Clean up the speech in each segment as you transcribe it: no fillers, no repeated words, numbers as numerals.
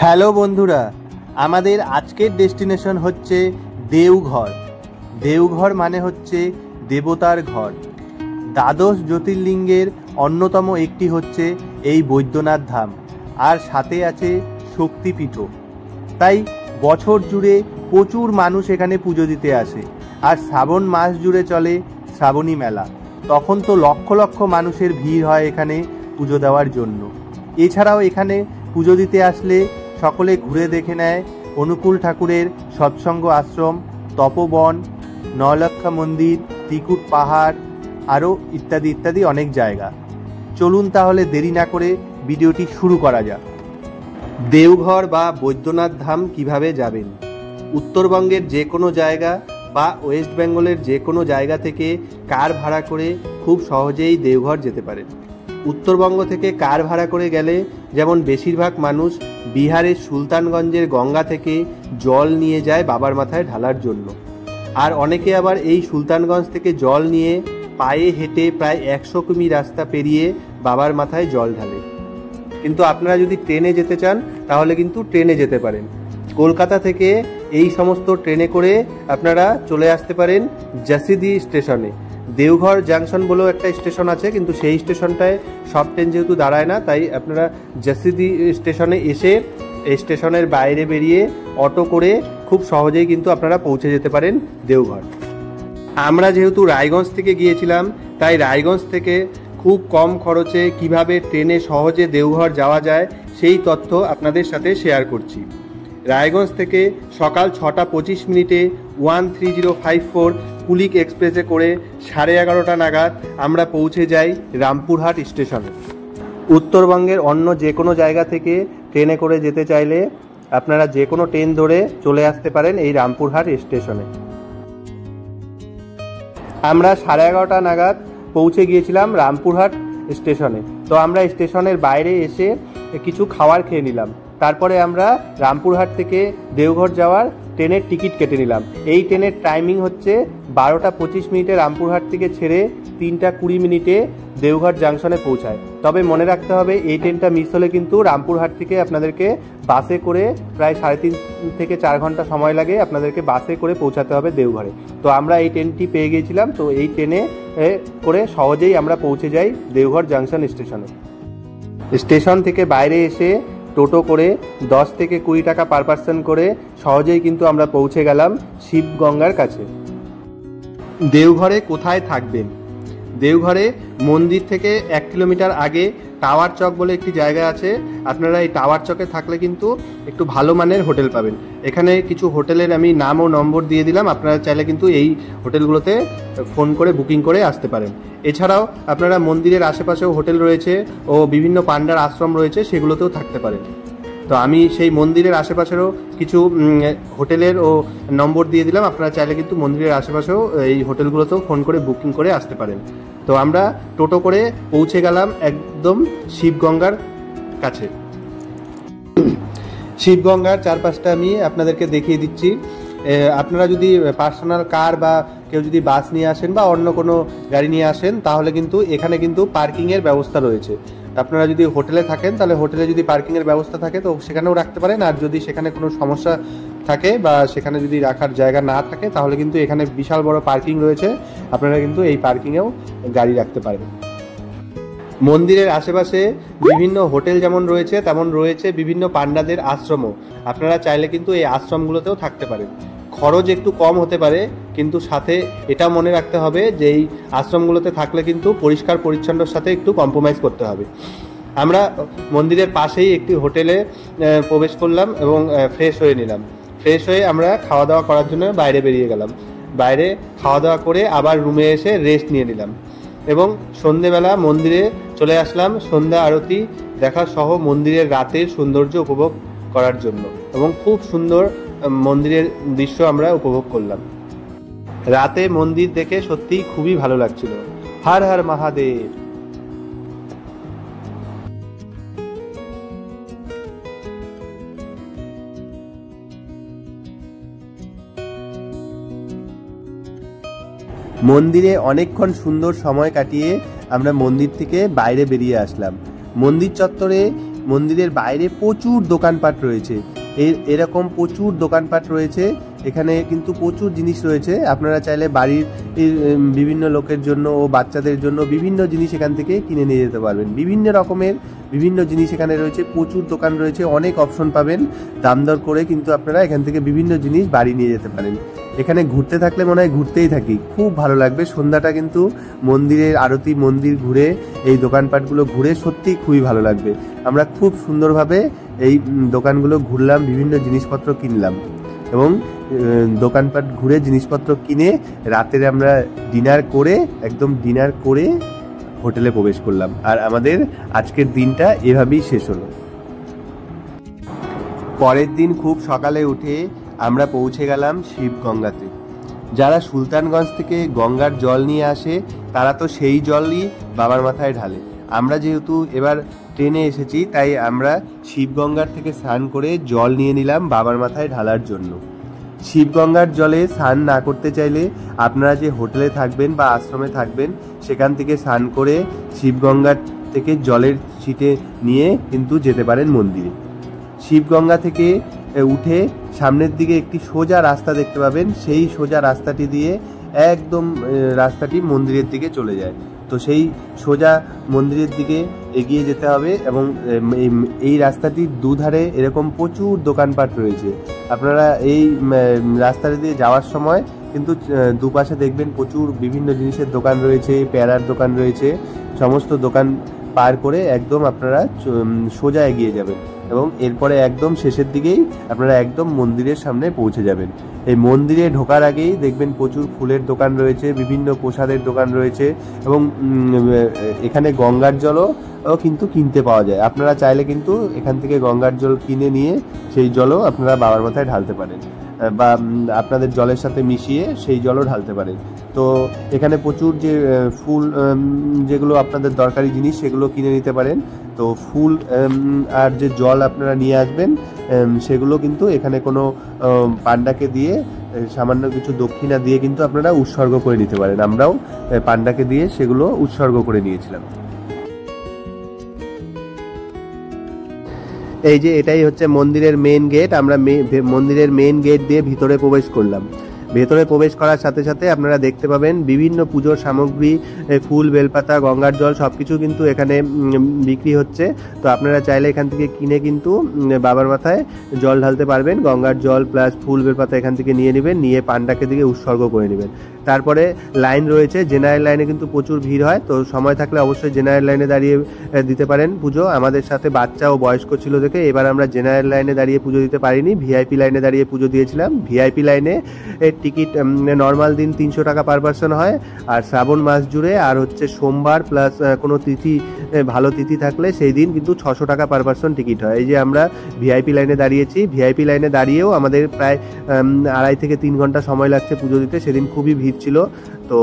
Hello বন্ধুরা, আমাদের আজকের ডেস্টিনেশন হচ্ছে দেওঘর। দেওঘর মানে হচ্ছে দেবতার ঘর। দ্বাদশ জ্যোতির্লিঙ্গের অন্যতম একটি হচ্ছে এই বৈদ্যনাথ ধাম, আর সাথে আছে শক্তিপীঠও। তাই বছর জুড়ে প্রচুর মানুষ এখানে পুজো দিতে আসে। আর শ্রাবণ মাস জুড়ে চলে শ্রাবণী মেলা, তখন তো লক্ষ লক্ষ মানুষের ভিড় হয় এখানে পুজো দেওয়ার জন্য। এছাড়াও এখানে পুজো দিতে আসলে সকলে ঘুরে দেখে নেয় অনুকূল ঠাকুরের সৎসঙ্গ আশ্রম, তপবন, নয়লক্ষা মন্দির, ত্রিকুট পাহাড়, আরও ইত্যাদি ইত্যাদি অনেক জায়গা। চলুন তাহলে দেরি না করে ভিডিওটি শুরু করা যাক। দেওঘর বা বৈদ্যনাথ ধাম কিভাবে যাবেন? উত্তরবঙ্গের যে কোনো জায়গা বা ওয়েস্ট বেঙ্গলের যে কোনো জায়গা থেকে কার ভাড়া করে খুব সহজেই দেওঘর যেতে পারেন। উত্তরবঙ্গ থেকে কার ভাড়া করে গেলে যেমন বেশিরভাগ মানুষ বিহারের সুলতানগঞ্জের গঙ্গা থেকে জল নিয়ে যায় বাবার মাথায় ঢালার জন্য, আর অনেকে আবার এই সুলতানগঞ্জ থেকে জল নিয়ে পায়ে হেঁটে প্রায় 100 কিমি রাস্তা পেরিয়ে বাবার মাথায় জল ঢালে। কিন্তু আপনারা যদি ট্রেনে যেতে চান তাহলে কিন্তু ট্রেনে যেতে পারেন। কলকাতা থেকে এই সমস্ত ট্রেনে করে আপনারা চলে আসতে পারেন জাসিদি স্টেশনে। দেওঘর জাংশন বলেও একটা স্টেশন আছে, কিন্তু সেই স্টেশনটায় সব ট্রেন যেহেতু দাঁড়ায় না, তাই আপনারা জাসিদি স্টেশনে এসে স্টেশনের বাইরে বেরিয়ে অটো করে খুব সহজেই কিন্তু আপনারা পৌঁছে যেতে পারেন দেওঘর। আমরা যেহেতু রায়গঞ্জ থেকে গিয়েছিলাম, তাই রায়গঞ্জ থেকে খুব কম খরচে কিভাবে ট্রেনে সহজে দেওঘর যাওয়া যায় সেই তথ্য আপনাদের সাথে শেয়ার করছি। রায়গঞ্জ থেকে সকাল 6:25 1305 কুলিক এক্সপ্রেসে করে 11:30 নাগাদ আমরা পৌঁছে যাই রামপুরহাট স্টেশনে। উত্তরবঙ্গের অন্য যে কোনো জায়গা থেকে ট্রেনে করে যেতে চাইলে আপনারা যে কোনো ট্রেন ধরে চলে আসতে পারেন এই রামপুরহাট স্টেশনে। আমরা 11:30 নাগাদ পৌঁছে গিয়েছিলাম রামপুরহাট স্টেশনে। তো আমরা স্টেশনের বাইরে এসে কিছু খাবার খেয়ে নিলাম। তারপরে আমরা রামপুরহাট থেকে দেওঘর যাওয়ার ট্রেনের টিকিট কেটে নিলাম। এই ট্রেনের টাইমিং হচ্ছে 12:25 রামপুরহাট থেকে ছেড়ে 3:20 দেওঘর জাংশনে পৌঁছায়। তবে মনে রাখতে হবে, এই ট্রেনটা মিস হলে কিন্তু রামপুরহাট থেকে আপনাদেরকে বাসে করে প্রায় 3.5 থেকে 4 ঘন্টা সময় লাগে, আপনাদেরকে বাসে করে পৌঁছাতে হবে দেওঘরে। তো আমরা এই ট্রেনটি পেয়ে গিয়েছিলাম, তো এই ট্রেনে করে সহজেই আমরা পৌঁছে যাই দেওঘর জাংশন স্টেশনে। স্টেশন থেকে বাইরে এসে টোটো করে 10 থেকে 20 টাকা পার পার্সন করে সহজেই কিন্তু আমরা পৌঁছে গেলাম শিবগঙ্গার কাছে। দেওঘরে কোথায় থাকবেন? দেওঘরে মন্দির থেকে 1 কিলোমিটার আগে টাওয়ার চক বলে একটি জায়গা আছে। আপনারা এই টাওয়ার চকে থাকলে কিন্তু একটু ভালো মানের হোটেল পাবেন। এখানে কিছু হোটেলের আমি নাম ও নম্বর দিয়ে দিলাম, আপনারা চাইলে কিন্তু এই হোটেলগুলোতে ফোন করে বুকিং করে আসতে পারেন। এছাড়াও আপনারা মন্দিরের আশেপাশেও হোটেল রয়েছে ও বিভিন্ন পান্ডার আশ্রম রয়েছে, সেগুলোতেও থাকতে পারেন। তো আমি সেই মন্দিরের আশেপাশেরও কিছু হোটেলের ও নম্বর দিয়ে দিলাম, আপনারা চাইলে কিন্তু মন্দিরের আশেপাশেও এই হোটেলগুলোতেও ফোন করে বুকিং করে আসতে পারেন। তো আমরা টোটো করে পৌঁছে গেলাম একদম শিবগঙ্গার কাছে। শিবগঙ্গার চারপাশটা আমি আপনাদেরকে দেখিয়ে দিচ্ছি। আপনারা যদি পার্সোনাল কার বা কেউ যদি বাস নিয়ে আসেন বা অন্য কোনো গাড়ি নিয়ে আসেন, তাহলে কিন্তু এখানে কিন্তু পার্কিংয়ের ব্যবস্থা রয়েছে। আপনারা যদি হোটেলে থাকেন তাহলে হোটেলে যদি পার্কিংয়ের ব্যবস্থা থাকে তো সেখানেও রাখতে পারেন, আর যদি সেখানে কোনো সমস্যা থাকে বা সেখানে যদি রাখার জায়গা না থাকে তাহলে কিন্তু এখানে বিশাল বড় পার্কিং রয়েছে, আপনারা কিন্তু এই পার্কিংয়েও গাড়ি রাখতে পারেন। মন্দিরের আশেপাশে বিভিন্ন হোটেল যেমন রয়েছে তেমন রয়েছে বিভিন্ন পান্ডাদের আশ্রমও। আপনারা চাইলে কিন্তু এই আশ্রমগুলোতেও থাকতে পারেন। খরচ একটু কম হতে পারে, কিন্তু সাথে এটা মনে রাখতে হবে যে এই আশ্রমগুলোতে থাকলে কিন্তু পরিষ্কার পরিচ্ছন্নর সাথে একটু কম্প্রোমাইজ করতে হবে। আমরা মন্দিরের পাশেই একটি হোটেলে প্রবেশ করলাম এবং ফ্রেশ হয়ে নিলাম। ফ্রেশ হয়ে আমরা খাওয়া দাওয়া করার জন্য বাইরে বেরিয়ে গেলাম। বাইরে খাওয়া দাওয়া করে আবার রুমে এসে রেস্ট নিয়ে নিলাম এবং সন্ধেবেলা মন্দিরে চলে আসলাম সন্ধ্যা আরতি দেখা সহ মন্দিরের রাতের সৌন্দর্য উপভোগ করার জন্য, এবং খুব সুন্দর মন্দিরের দৃশ্য আমরা উপভোগ করলাম। রাতে মন্দির দেখে সত্যিই খুবই ভালো লাগছিল। হর হর মহাদেব। মন্দিরে অনেকক্ষণ সুন্দর সময় কাটিয়ে আমরা মন্দির থেকে বাইরে বেরিয়ে আসলাম। মন্দির চত্বরে মন্দিরের বাইরে প্রচুর দোকানপাট রয়েছে। এরকম প্রচুর দোকানপাট রয়েছে। এখানে কিন্তু প্রচুর জিনিস রয়েছে। আপনারা চাইলে বাড়ির বিভিন্ন লোকের জন্য ও বাচ্চাদের জন্য বিভিন্ন জিনিস এখান থেকে কিনে নিয়ে যেতে পারবেন। বিভিন্ন রকমের বিভিন্ন জিনিস এখানে রয়েছে, প্রচুর দোকান রয়েছে, অনেক অপশন পাবেন দাম দর করে, কিন্তু আপনারা এখান থেকে বিভিন্ন জিনিস বাড়ি নিয়ে যেতে পারেন। এখানে ঘুরতে থাকলে মনে হয় ঘুরতেই থাকি, খুব ভালো লাগবে। সন্ধ্যাটা কিন্তু মন্দিরের আরতি, মন্দির ঘুরে, এই দোকানপাটগুলো ঘুরে সত্যিই খুবই ভালো লাগবে। আমরা খুব সুন্দরভাবে এই দোকানগুলো ঘুরলাম, বিভিন্ন জিনিসপত্র কিনলাম এবং দোকানপাট ঘুরে জিনিসপত্র কিনে রাতের আমরা ডিনার করে হোটেলে প্রবেশ করলাম। আর আমাদের আজকের দিনটা এভাবেই শেষ হলো। পরের দিন খুব সকালে উঠে আমরা পৌঁছে গেলাম শিবগঙ্গাতে। যারা সুলতানগঞ্জ থেকে গঙ্গার জল নিয়ে আসে তারা তো সেই জলই বাবার মাথায় ঢালে। আমরা যেহেতু এবার ট্রেনে এসেছি তাই আমরা শিবগঙ্গার থেকে স্নান করে জল নিয়ে নিলাম বাবার মাথায় ঢালার জন্য। শিবগঙ্গার জলে স্নান না করতে চাইলে আপনারা যে হোটেলে থাকবেন বা আশ্রমে থাকবেন সেখান থেকে স্নান করে শিবগঙ্গার থেকে জলের ছিটে নিয়ে কিন্তু যেতে পারেন মন্দিরে। শিবগঙ্গা থেকে উঠে সামনের দিকে একটি সোজা রাস্তা দেখতে পাবেন, সেই সোজা রাস্তাটি দিয়ে একদম রাস্তাটি মন্দিরের দিকে চলে যায়। তো সেই সোজা মন্দিরের দিকে এগিয়ে যেতে হবে এবং এই রাস্তাটির দুধারে এরকম প্রচুর দোকানপাট রয়েছে। আপনারা এই রাস্তাটি দিয়ে যাওয়ার সময় কিন্তু দুপাশে দেখবেন প্রচুর বিভিন্ন জিনিসের দোকান রয়েছে, পেয়ারার দোকান রয়েছে। সমস্ত দোকান পার করে একদম আপনারা সোজা এগিয়ে যাবেন এবং এরপরে একদম শেষের দিকেই আপনারা একদম মন্দিরের সামনে পৌঁছে যাবেন। এই মন্দিরে ঢোকার আগেই দেখবেন প্রচুর ফুলের দোকান রয়েছে, বিভিন্ন প্রসাদের দোকান রয়েছে এবং এখানে গঙ্গার জলও কিন্তু কিনতে পাওয়া যায়। আপনারা চাইলে কিন্তু এখান থেকে গঙ্গার জল কিনে নিয়ে সেই জলও আপনারা বাবার মাথায় ঢালতে পারেন বা আপনাদের জলের সাথে মিশিয়ে সেই জলও ঢালতে পারেন। তো এখানে প্রচুর যে ফুল যেগুলো আপনাদের দরকারি জিনিস সেগুলো কিনে নিতে পারেন। তো ফুল আর যে জল আপনারা নিয়ে আসবেন সেগুলো কিন্তু এখানে কোনো পান্ডাকে দিয়ে সামান্য কিছু দক্ষিণা দিয়ে কিন্তু আপনারা উৎসর্গ করে নিতে পারেন। আমরাও পান্ডাকে দিয়ে সেগুলো উৎসর্গ করে নিয়েছিলাম। এই যে এটাই হচ্ছে মন্দিরের মেন গেট। আমরা মন্দিরের মেন গেট দিয়ে ভিতরে প্রবেশ করলাম। ভেতরে প্রবেশ করার সাথে সাথে আপনারা দেখতে পাবেন বিভিন্ন পুজোর সামগ্রী, ফুল, বেলপাতা, গঙ্গার জল সবকিছু কিন্তু এখানে বিক্রি হচ্ছে। তো আপনারা চাইলে এখান থেকে কিনে কিন্তু বাবার মাথায় জল ঢালতে পারবেন। গঙ্গার জল প্লাস ফুল, বেলপাতা এখান থেকে নিয়ে নেবেন, নিয়ে পান্ডাকে দিকে উৎসর্গ করে নেবেন। তারপরে লাইন রয়েছে, জেনারেল লাইনে কিন্তু প্রচুর ভিড় হয়। তো সময় থাকলে অবশ্যই জেনারেল লাইনে দাঁড়িয়ে দিতে পারেন পুজো। আমাদের সাথে বাচ্চা ও বয়স্ক ছিল দেখে এবার আমরা জেনারেল লাইনে দাঁড়িয়ে পুজো দিতে পারিনি, ভিআইপি লাইনে দাঁড়িয়ে পুজো দিয়েছিলাম। ভিআইপি লাইনে টিকিট নর্মাল দিন 300 টাকা পার পার্সন হয়, আর শ্রাবণ মাস জুড়ে আর হচ্ছে সোমবার প্লাস কোনো তিথি, ভালো তিথি থাকলে সেই দিন কিন্তু 600 টাকা পার পার্সন টিকিট হয়। এই যে আমরা ভিআইপি লাইনে দাঁড়িয়েছি, ভিআইপি লাইনে দাঁড়িয়েও আমাদের প্রায় 2.5 থেকে 3 ঘন্টা সময় লাগছে পুজো দিতে। সেদিন খুবই ভিড় ছিল। তো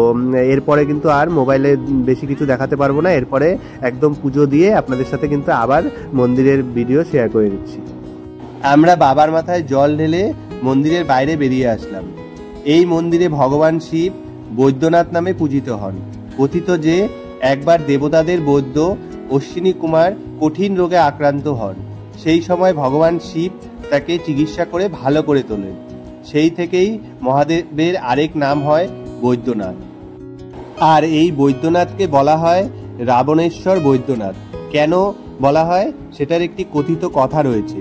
এরপরে কিন্তু আর মোবাইলে বেশি কিছু দেখাতে পারবো না। এরপরে একদম পুজো দিয়ে আপনাদের সাথে কিন্তু আবার মন্দিরের ভিডিও শেয়ার করে দিচ্ছি। আমরা বাবার মাথায় জল ঢেলে মন্দিরের বাইরে বেরিয়ে আসলাম। এই মন্দিরে ভগবান শিব বৈদ্যনাথ নামে পূজিত হন। কথিত যে একবার দেবতাদের বৈদ্য অশ্বিনী কুমার কঠিন রোগে আক্রান্ত হন। সেই সময় ভগবান শিব তাকে চিকিৎসা করে ভালো করে তোলেন। সেই থেকেই মহাদেবের আরেক নাম হয় বৈদ্যনাথ। আর এই বৈদ্যনাথকে বলা হয় রাবণেশ্বর বৈদ্যনাথ। কেন বলা হয় সেটার একটি কথিত কথা রয়েছে।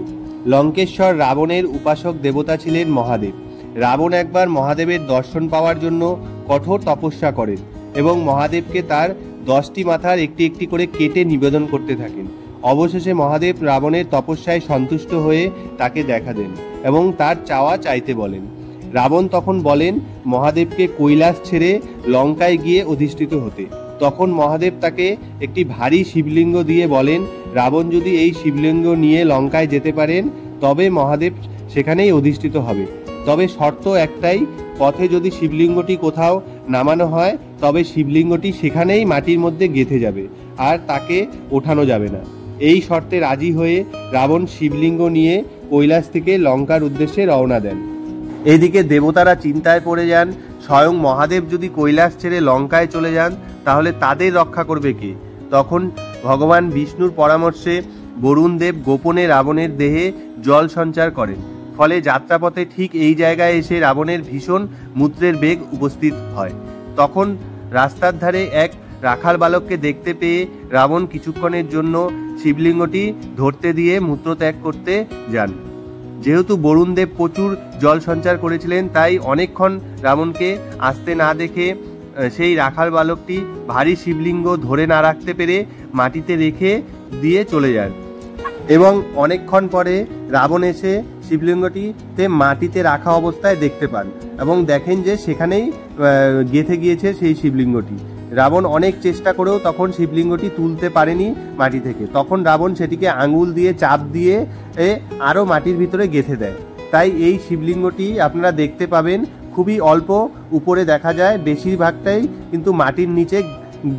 লঙ্কেশ্বর রাবণের উপাসক দেবতা ছিলেন মহাদেব। রাবণ একবার মহাদেবের দর্শন পাওয়ার জন্য কঠোর তপস্যা করেন এবং মহাদেবকে তার 10টি মাথার একটি একটি করে কেটে নিবেদন করতে থাকেন। অবশেষে মহাদেব রাবণের তপস্যায় সন্তুষ্ট হয়ে তাকে দেখা দেন এবং তার চাওয়া চাইতে বলেন। রাবণ তখন বলেন মহাদেবকে কৈলাস ছেড়ে লঙ্কায় গিয়ে অধিষ্ঠিত হতে। তখন মহাদেব তাকে একটি ভারী শিবলিঙ্গ দিয়ে বলেন রাবণ যদি এই শিবলিঙ্গ নিয়ে লঙ্কায় যেতে পারেন তবে মহাদেব সেখানেই অধিষ্ঠিত হবে। তবে শর্ত একটাই, পথে যদি শিবলিঙ্গটি কোথাও নামানো হয় তবে শিবলিঙ্গটি সেখানেই মাটির মধ্যে গেঁথে যাবে আর তাকে ওঠানো যাবে না। এই শর্তে রাজি হয়ে রাবণ শিবলিঙ্গ নিয়ে কৈলাস থেকে লঙ্কার উদ্দেশ্যে রওনা দেন। এদিকে দেবতারা চিন্তায় পড়ে যান, স্বয়ং মহাদেব যদি কৈলাস ছেড়ে লঙ্কায় চলে যান তাহলে তাদের রক্ষা করবে কে? তখন ভগবান বিষ্ণুর পরামর্শে বরুণ দেব গোপনে রাবণের দেহে জল সঞ্চার করেন। ফলে যাত্রাপথে ঠিক এই জায়গায় এসে রাবণের ভীষণ মূত্রের বেগ উপস্থিত হয়। তখন রাস্তার ধারে এক রাখাল বালককে দেখতে পেয়ে রাবণ কিছুক্ষণের জন্য শিবলিঙ্গটি ধরতে দিয়ে মূত্রত্যাগ করতে যান। যেহেতু বরুণ দেব প্রচুর জল সঞ্চার করেছিলেন, তাই অনেকক্ষণ রাবণকে আসতে না দেখে সেই রাখাল বালকটি ভারী শিবলিঙ্গ ধরে না রাখতে পেরে মাটিতে রেখে দিয়ে চলে যান। এবং অনেকক্ষণ পরে রাবণ এসে শিবলিঙ্গটিতে মাটিতে রাখা অবস্থায় দেখতে পান এবং দেখেন যে সেখানেই গেঁথে গিয়েছে সেই শিবলিঙ্গটি। রাবণ অনেক চেষ্টা করেও তখন শিবলিঙ্গটি তুলতে পারেনি মাটি থেকে। তখন রাবণ সেটিকে আঙুল দিয়ে চাপ দিয়ে আরও মাটির ভিতরে গেঁথে দেয়। তাই এই শিবলিঙ্গটি আপনারা দেখতে পাবেন খুবই অল্প উপরে দেখা যায়, বেশিরভাগটাই কিন্তু মাটির নিচে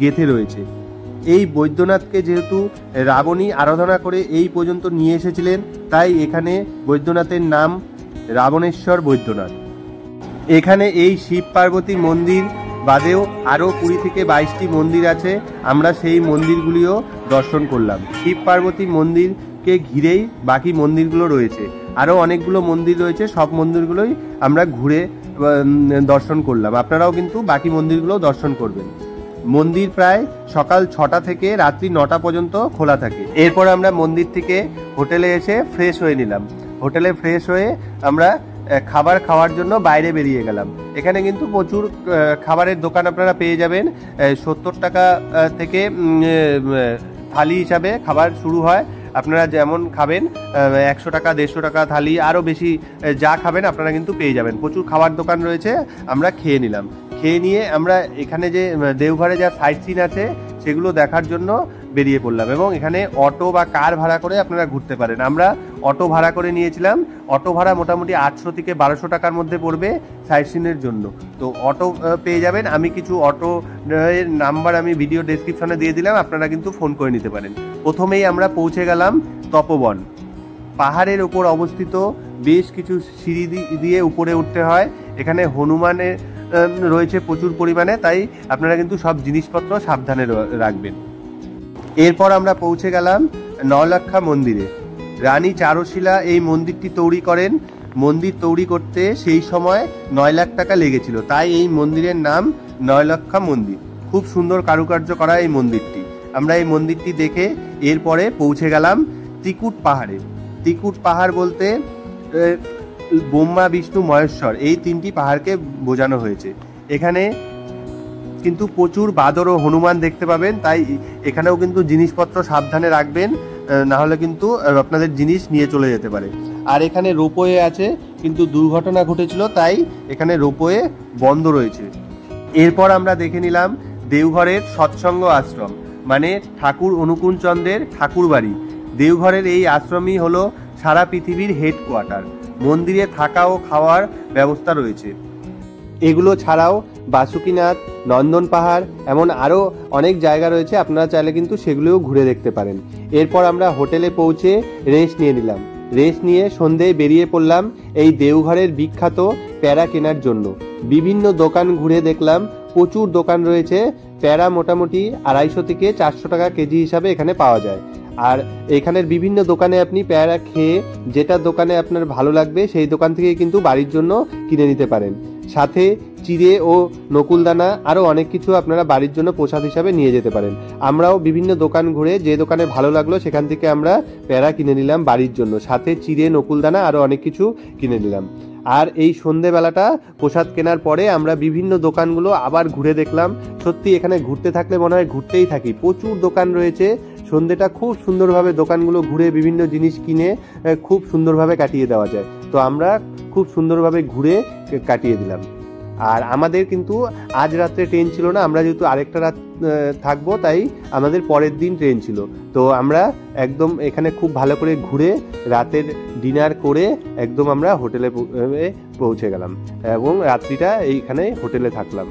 গেঁথে রয়েছে। এই বৈদ্যনাথকে যেহেতু রাবণী আরাধনা করে এই পর্যন্ত নিয়ে এসেছিলেন, তাই এখানে বৈদ্যনাথের নাম রাবণেশ্বর বৈদ্যনাথ। এখানে এই শিব পার্বতী মন্দির বাদেও আরও 20 থেকে 22টি মন্দির আছে। আমরা সেই মন্দিরগুলিও দর্শন করলাম। শিব পার্বতী মন্দিরকে ঘিরেই বাকি মন্দিরগুলো রয়েছে, আরও অনেকগুলো মন্দির রয়েছে। সব মন্দিরগুলোই আমরা ঘুরে দর্শন করলাম। আপনারাও কিন্তু বাকি মন্দিরগুলো দর্শন করবেন। মন্দির প্রায় সকাল 6টা থেকে রাত্রি 9টা পর্যন্ত খোলা থাকে। এরপর আমরা মন্দির থেকে হোটেলে এসে ফ্রেশ হয়ে নিলাম। হোটেলে ফ্রেশ হয়ে আমরা খাবার খাওয়ার জন্য বাইরে বেরিয়ে গেলাম। এখানে কিন্তু প্রচুর খাবারের দোকান আপনারা পেয়ে যাবেন। 70 টাকা থেকে থালি হিসাবে খাবার শুরু হয়। আপনারা যেমন খাবেন, 100 টাকা 150 টাকা থালি, আরও বেশি যা খাবেন আপনারা কিন্তু পেয়ে যাবেন। প্রচুর খাবার দোকান রয়েছে। আমরা খেয়ে নিলাম। খেয়ে নিয়ে আমরা এখানে যে দেওঘরে যা সাইট সিন আছে সেগুলো দেখার জন্য বেরিয়ে পড়লাম। এবং এখানে অটো বা কার ভাড়া করে আপনারা ঘুরতে পারেন। আমরা অটো ভাড়া করে নিয়েছিলাম। অটো ভাড়া মোটামুটি 800 থেকে 1200 টাকার মধ্যে পড়বে সাইট সিনের জন্য। তো অটো পেয়ে যাবেন। আমি কিছু অটো এর নাম্বার আমি ভিডিও ডেসক্রিপশনে দিয়ে দিলাম, আপনারা কিন্তু ফোন করে নিতে পারেন। প্রথমেই আমরা পৌঁছে গেলাম তপবন। পাহাড়ের ওপর অবস্থিত, বেশ কিছু সিঁড়ি দিয়ে উপরে উঠতে হয়। এখানে হনুমানের রয়েছে প্রচুর পরিমাণে, তাই আপনারা কিন্তু সব জিনিসপত্র সাবধানে রাখবেন। এরপর আমরা পৌঁছে গেলাম নওলক্ষা মন্দিরে। রানী চারুশীলা এই মন্দিরটি তৈরি করেন। মন্দির তৈরি করতে সেই সময় 9 লাখ টাকা লেগেছিল, তাই এই মন্দিরের নাম নওলক্ষা মন্দির। খুব সুন্দর কারুকার্য করা এই মন্দিরটি। আমরা এই মন্দিরটি দেখে এরপরে পৌঁছে গেলাম ত্রিকুট পাহাড়ে। ত্রিকুট পাহাড় বলতে ব্রহ্মা, বিষ্ণু, মহেশ্বর এই 3টি পাহাড়কে বোঝানো হয়েছে। এখানে কিন্তু প্রচুর বাদর ও হনুমান দেখতে পাবেন, তাই এখানেও কিন্তু জিনিসপত্র সাবধানে রাখবেন, না হলে কিন্তু আপনাদের জিনিস নিয়ে চলে যেতে পারে। আর এখানে রোপওয়ে আছে, কিন্তু দুর্ঘটনা ঘটেছিল তাই এখানে রোপওয়ে বন্ধ রয়েছে। এরপর আমরা দেখে নিলাম দেওঘরের সৎসঙ্গ আশ্রম, মানে ঠাকুর অনুকূল চন্দ্রের ঠাকুর বাড়ি। দেওঘরের এই আশ্রমই হলো সারা পৃথিবীর হেডকোয়ার্টার। মন্দিরে থাকা ও খাওয়ার ব্যবস্থা রয়েছে। এগুলো ছাড়াও বাসুকিনাথ, নন্দন পাহাড়, এমন আরও অনেক জায়গা রয়েছে। আপনারা চাইলে কিন্তু সেগুলোও ঘুরে দেখতে পারেন। এরপর আমরা হোটেলে পৌঁছে রেস্ট নিয়ে নিলাম। রেস্ট নিয়ে সন্ধ্যায় বেরিয়ে পড়লাম এই দেওঘরের বিখ্যাত প্যারা কেনার জন্য। বিভিন্ন দোকান ঘুরে দেখলাম, প্রচুর দোকান রয়েছে। প্যারা মোটামুটি 250 থেকে 400 টাকা কেজি হিসাবে এখানে পাওয়া যায়। আর এখানের বিভিন্ন দোকানে আপনি প্যারা খেয়ে যেটা দোকানে আপনার ভালো লাগবে সেই দোকান থেকে কিন্তু বাড়ির জন্য কিনে নিতে পারেন। সাথে চিড়ে ও নকুলদানা আরও অনেক কিছু আপনারা বাড়ির জন্য প্রসাদ হিসাবে নিয়ে যেতে পারেন। আমরাও বিভিন্ন দোকান ঘুরে যে দোকানে ভালো লাগলো সেখান থেকে আমরা প্যারা কিনে নিলাম বাড়ির জন্য। সাথে চিড়ে, নকুলদানা আরও অনেক কিছু কিনে নিলাম। আর এই সন্ধেবেলাটা প্রসাদ কেনার পরে আমরা বিভিন্ন দোকানগুলো আবার ঘুরে দেখলাম। সত্যি এখানে ঘুরতে থাকলে মনে হয় ঘুরতেই থাকি। প্রচুর দোকান রয়েছে। সন্ধেটা খুব সুন্দরভাবে দোকানগুলো ঘুরে বিভিন্ন জিনিস কিনে খুব সুন্দরভাবে কাটিয়ে দেওয়া যায়। তো আমরা খুব সুন্দরভাবে ঘুরে কাটিয়ে দিলাম। আর আমাদের কিন্তু আজ রাত্রে ট্রেন ছিল না, আমরা যেহেতু আরেকটা রাত থাকবো তাই আমাদের পরের দিন ট্রেন ছিল। তো আমরা একদম এখানে খুব ভালো করে ঘুরে রাতের ডিনার করে একদম আমরা হোটেলে পৌঁছে গেলাম এবং রাত্রিটা এইখানে হোটেলে থাকলাম।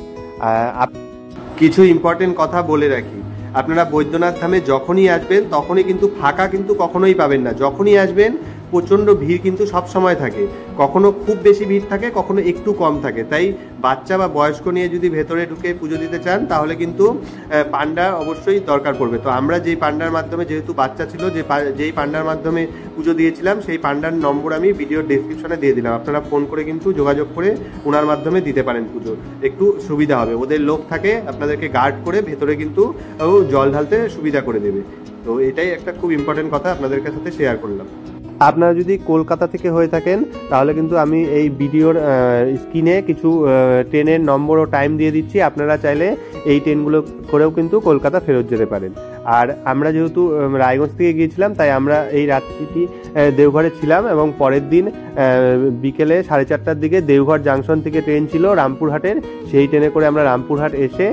কিছু ইম্পর্টেন্ট কথা বলে রাখি, আপনারা বৈদ্যনাথ ধামে যখনই আসবেন তখনই কিন্তু ফাঁকা কিন্তু কখনোই পাবেন না। যখনই আসবেন প্রচণ্ড ভিড় কিন্তু সব সময় থাকে, কখনো খুব বেশি ভিড় থাকে, কখনো একটু কম থাকে। তাই বাচ্চা বা বয়স্ক নিয়ে যদি ভেতরে ঢুকে পুজো দিতে চান তাহলে কিন্তু পান্ডা অবশ্যই দরকার পড়বে। তো আমরা যেই পান্ডার মাধ্যমে, যেহেতু বাচ্চা ছিল, যেই পান্ডার মাধ্যমে পুজো দিয়েছিলাম, সেই পান্ডার নম্বর আমি ভিডিওর ডেসক্রিপশনে দিয়ে দিলাম। আপনারা ফোন করে কিন্তু যোগাযোগ করে ওনার মাধ্যমে দিতে পারেন পুজো, একটু সুবিধা হবে। ওদের লোক থাকে আপনাদেরকে গার্ড করে ভেতরে কিন্তু জল ঢালতে সুবিধা করে দেবে। তো এটাই একটা খুব ইম্পর্টেন্ট কথা আপনাদের সাথে শেয়ার করলাম। আপনারা যদি কলকাতা থেকে হয়ে থাকেন তাহলে কিন্তু আমি এই ভিডিওর স্ক্রিনে কিছু ট্রেনের নম্বর ও টাইম দিয়ে দিচ্ছি, আপনারা চাইলে এই ট্রেনগুলো করেও কিন্তু কলকাতা ফেরত যেতে পারেন। আর আমরা যেহেতু রায়গঞ্জ থেকে গিয়েছিলাম তাই আমরা এই রাত্রিটি দেওঘরে ছিলাম এবং পরের দিন বিকেলে 4:30টার দিকে দেওঘর জাংশন থেকে ট্রেন ছিল রামপুরহাটের, সেই ট্রেনে করে আমরা রামপুরহাট এসে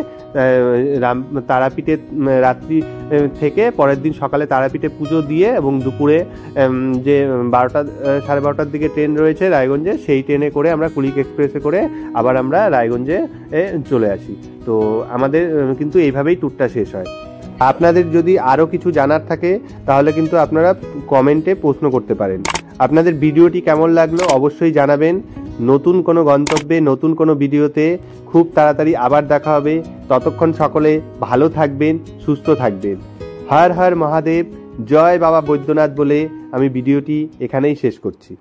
তারাপীঠে রাত্রি থেকে পরের দিন সকালে তারাপীঠে পুজো দিয়ে এবং দুপুরে যে 12টা-12:30টার দিকে ট্রেন রয়েছে রায়গঞ্জে, সেই ট্রেনে করে আমরা কুলিক এক্সপ্রেসে করে আবার আমরা রায়গঞ্জে চলে আসি। তো আমাদের কিন্তু এইভাবেই ট্যুরটা শেষ হয়। আপনাদের যদি আরও কিছু জানার থাকে তাহলে কিন্তু আপনারা কমেন্টে প্রশ্ন করতে পারেন। আপনাদের ভিডিওটি কেমন লাগলো অবশ্যই জানাবেন। নতুন কোনো গন্তব্যে, নতুন কোনো ভিডিওতে খুব তাড়াতাড়ি আবার দেখা হবে। ততক্ষণ সকলে ভালো থাকবেন, সুস্থ থাকবেন। হর হর মহাদেব, জয় বাবা বৈদ্যনাথ বলে আমি ভিডিওটি এখানেই শেষ করছি।